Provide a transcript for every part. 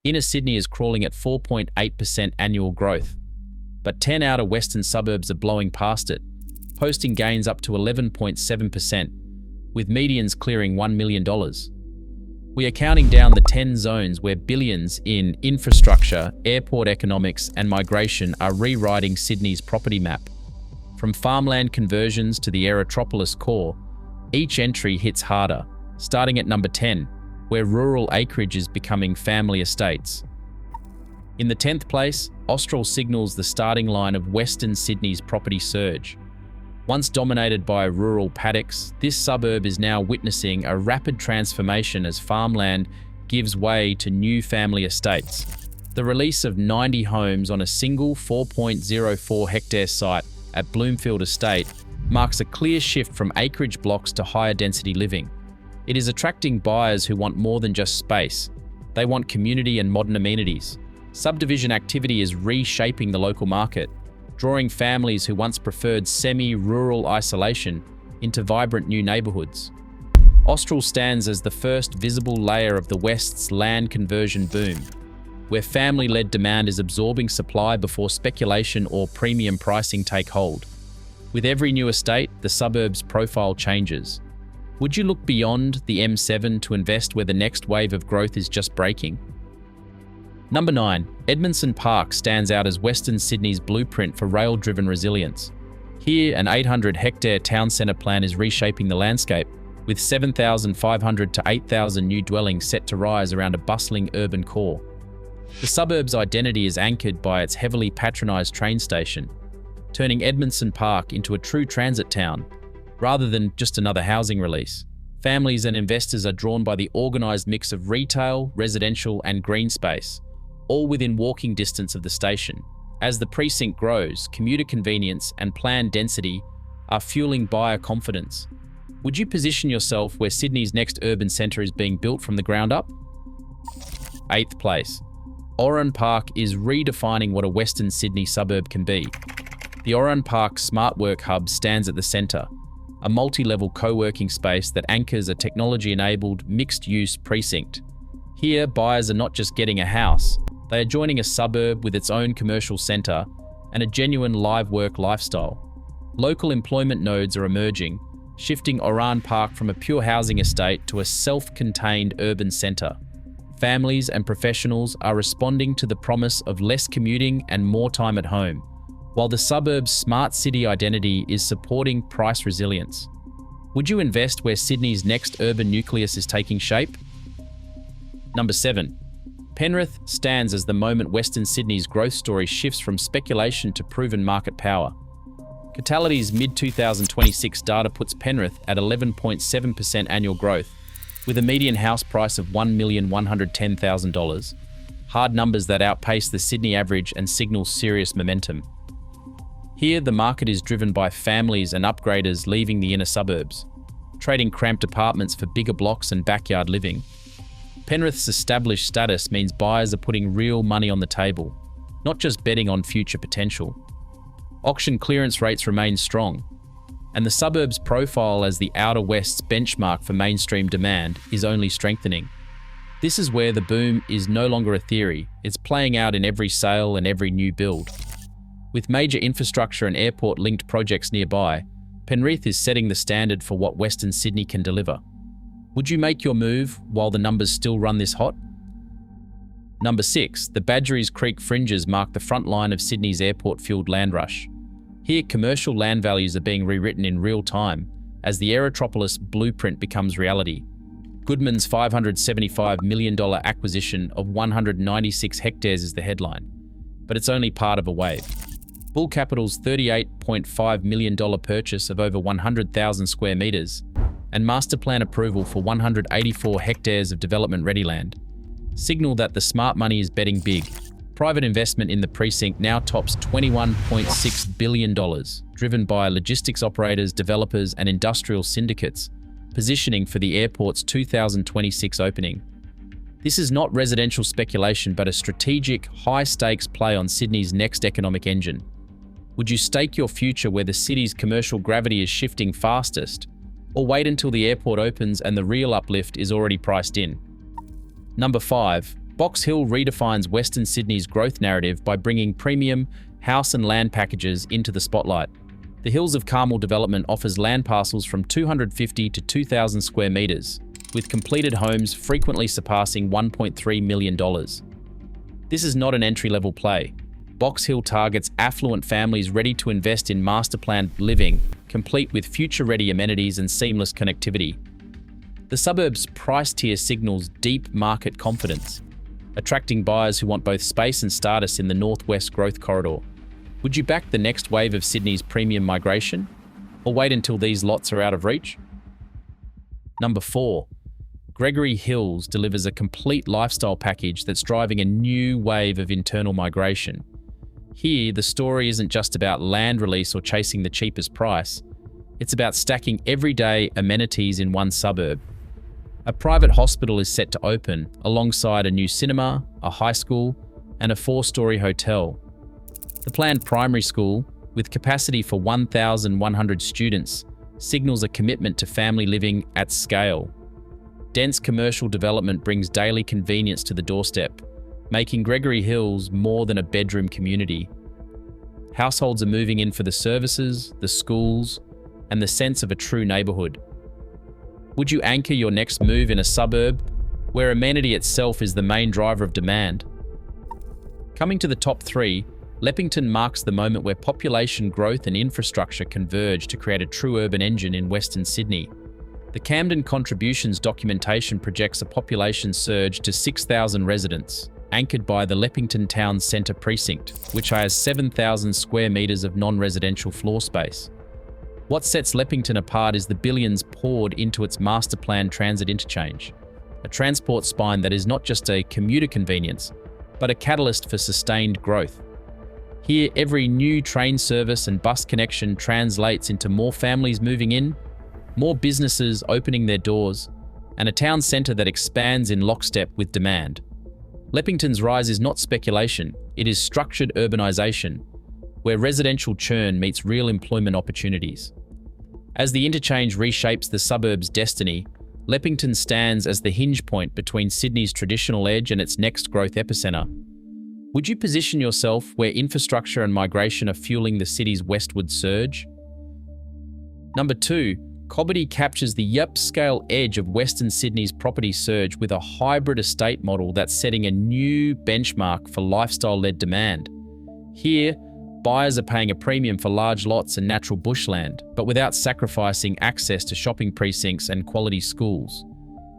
Inner Sydney is crawling at 4.8% annual growth, but 10 outer western suburbs are blowing past it, posting gains up to 11.7%, with medians clearing $1 million. We are counting down the 10 zones where billions in infrastructure, airport economics, and migration are rewriting Sydney's property map. From farmland conversions to the Aerotropolis core, each entry hits harder, starting at number 10, where rural acreage is becoming family estates. In the 10th place, Austral signals the starting line of Western Sydney's property surge. Once dominated by rural paddocks, this suburb is now witnessing a rapid transformation as farmland gives way to new family estates. The release of 90 homes on a single 4.04 hectare site at Bloomfield Estate marks a clear shift from acreage blocks to higher density living. It is attracting buyers who want more than just space. They want community and modern amenities. Subdivision activity is reshaping the local market, drawing families who once preferred semi-rural isolation into vibrant new neighbourhoods. Austral stands as the first visible layer of the West's land conversion boom, where family-led demand is absorbing supply before speculation or premium pricing take hold. With every new estate, the suburb's profile changes. Would you look beyond the M7 to invest where the next wave of growth is just breaking? Number 9. Edmondson Park stands out as Western Sydney's blueprint for rail-driven resilience. Here, an 800-hectare town centre plan is reshaping the landscape, with 7,500 to 8,000 new dwellings set to rise around a bustling urban core. The suburb's identity is anchored by its heavily patronised train station, turning Edmondson Park into a true transit town, rather than just another housing release. Families and investors are drawn by the organised mix of retail, residential and green space, all within walking distance of the station. As the precinct grows, commuter convenience and planned density are fueling buyer confidence. Would you position yourself where Sydney's next urban centre is being built from the ground up? 8th place. Oran Park is redefining what a Western Sydney suburb can be. The Oran Park Smart Work Hub stands at the centre, a multi-level co-working space that anchors a technology-enabled, mixed-use precinct. Here, buyers are not just getting a house, they are joining a suburb with its own commercial centre and a genuine live work lifestyle. Local employment nodes are emerging, shifting Oran Park from a pure housing estate to a self-contained urban centre. Families and professionals are responding to the promise of less commuting and more time at home, while the suburb's smart city identity is supporting price resilience. Would you invest where Sydney's next urban nucleus is taking shape? Number 7. Penrith stands as the moment Western Sydney's growth story shifts from speculation to proven market power. Catality's mid-2026 data puts Penrith at 11.7% annual growth, with a median house price of $1,110,000, hard numbers that outpace the Sydney average and signal serious momentum. Here, the market is driven by families and upgraders leaving the inner suburbs, trading cramped apartments for bigger blocks and backyard living. Penrith's established status means buyers are putting real money on the table, not just betting on future potential. Auction clearance rates remain strong, and the suburb's profile as the Outer West's benchmark for mainstream demand is only strengthening. This is where the boom is no longer a theory, it's playing out in every sale and every new build. With major infrastructure and airport-linked projects nearby, Penrith is setting the standard for what Western Sydney can deliver. Would you make your move while the numbers still run this hot? Number 6. The Badgerys Creek fringes mark the front line of Sydney's airport-fueled land rush. Here, commercial land values are being rewritten in real time as the Aerotropolis blueprint becomes reality. Goodman's $575 million acquisition of 196 hectares is the headline, but it's only part of a wave. Bull Capital's $38.5 million purchase of over 100,000 square metres and master plan approval for 184 hectares of development-ready land signal that the smart money is betting big. Private investment in the precinct now tops $21.6 billion, driven by logistics operators, developers, and industrial syndicates, positioning for the airport's 2026 opening. This is not residential speculation, but a strategic, high-stakes play on Sydney's next economic engine. Would you stake your future where the city's commercial gravity is shifting fastest, or wait until the airport opens and the real uplift is already priced in? Number 5. Box Hill redefines Western Sydney's growth narrative by bringing premium house and land packages into the spotlight. The Hills of Carmel development offers land parcels from 250 to 2,000 square metres, with completed homes frequently surpassing $1.3 million. This is not an entry-level play. Box Hill targets affluent families ready to invest in master-planned living, complete with future-ready amenities and seamless connectivity. The suburb's price tier signals deep market confidence, attracting buyers who want both space and status in the northwest growth corridor. Would you back the next wave of Sydney's premium migration, or wait until these lots are out of reach? Number 4. Gregory Hills delivers a complete lifestyle package that's driving a new wave of internal migration. Here, the story isn't just about land release or chasing the cheapest price. It's about stacking everyday amenities in one suburb. A private hospital is set to open, alongside a new cinema, a high school, and a 4-story hotel. The planned primary school, with capacity for 1,100 students, signals a commitment to family living at scale. Dense commercial development brings daily convenience to the doorstep, making Gregory Hills more than a bedroom community. Households are moving in for the services, the schools, and the sense of a true neighbourhood. Would you anchor your next move in a suburb where amenity itself is the main driver of demand? Coming to the top 3, Leppington marks the moment where population growth and infrastructure converge to create a true urban engine in Western Sydney. The Camden Contributions documentation projects a population surge to 6,000 residents, anchored by the Leppington Town Centre precinct, which has 7,000 square metres of non-residential floor space. What sets Leppington apart is the billions poured into its master-planned transit interchange, a transport spine that is not just a commuter convenience, but a catalyst for sustained growth. Here, every new train service and bus connection translates into more families moving in, more businesses opening their doors, and a town centre that expands in lockstep with demand. Leppington's rise is not speculation, it is structured urbanisation, where residential churn meets real employment opportunities. As the interchange reshapes the suburb's destiny, Leppington stands as the hinge point between Sydney's traditional edge and its next growth epicentre. Would you position yourself where infrastructure and migration are fueling the city's westward surge? Number 2. Cobbitty captures the upscale edge of Western Sydney's property surge with a hybrid estate model that's setting a new benchmark for lifestyle-led demand. Here, buyers are paying a premium for large lots and natural bushland, but without sacrificing access to shopping precincts and quality schools.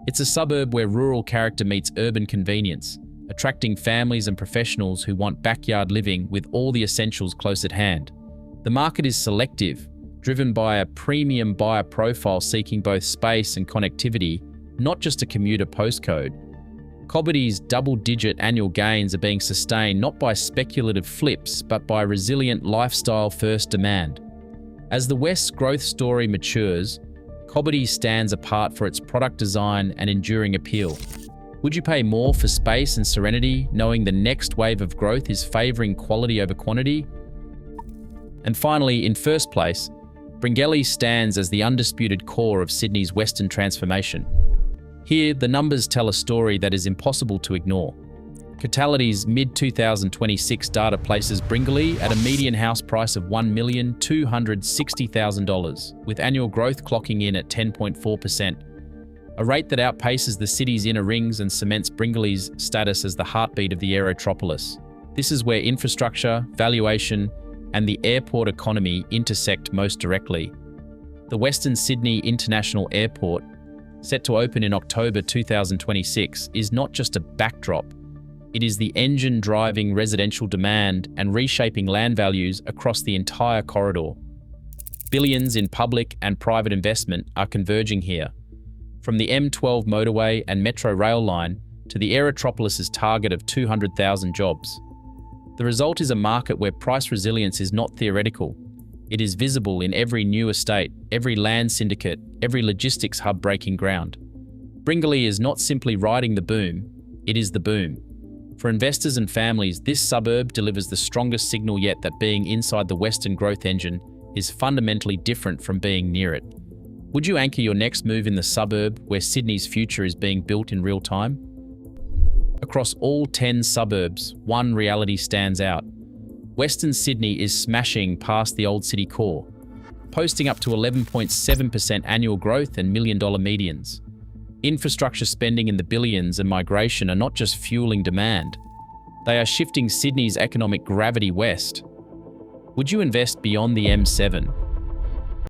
It's a suburb where rural character meets urban convenience, attracting families and professionals who want backyard living with all the essentials close at hand. The market is selective, driven by a premium buyer profile seeking both space and connectivity, not just a commuter postcode. Cobbitty's double-digit annual gains are being sustained not by speculative flips, but by resilient lifestyle-first demand. As the West's growth story matures, Cobbitty stands apart for its product design and enduring appeal. Would you pay more for space and serenity, knowing the next wave of growth is favouring quality over quantity? And finally, in first place, Bringelly stands as the undisputed core of Sydney's Western transformation. Here, the numbers tell a story that is impossible to ignore. Catality's mid-2026 data places Bringelly at a median house price of $1,260,000, with annual growth clocking in at 10.4%, a rate that outpaces the city's inner rings and cements Bringelly's status as the heartbeat of the aerotropolis. This is where infrastructure, valuation, and the airport economy intersect most directly. The Western Sydney International Airport, set to open in October 2026, is not just a backdrop, it is the engine driving residential demand and reshaping land values across the entire corridor. Billions in public and private investment are converging here, from the M12 motorway and metro rail line to the aerotropolis's target of 200,000 jobs. The result is a market where price resilience is not theoretical. It is visible in every new estate, every land syndicate, every logistics hub breaking ground. Bringelly is not simply riding the boom, it is the boom. For investors and families, this suburb delivers the strongest signal yet that being inside the Western growth engine is fundamentally different from being near it. Would you anchor your next move in the suburb where Sydney's future is being built in real time? Across all 10 suburbs, one reality stands out. Western Sydney is smashing past the old city core, posting up to 11.7% annual growth and million-dollar medians. Infrastructure spending in the billions and migration are not just fueling demand, they are shifting Sydney's economic gravity west. Would you invest beyond the M7?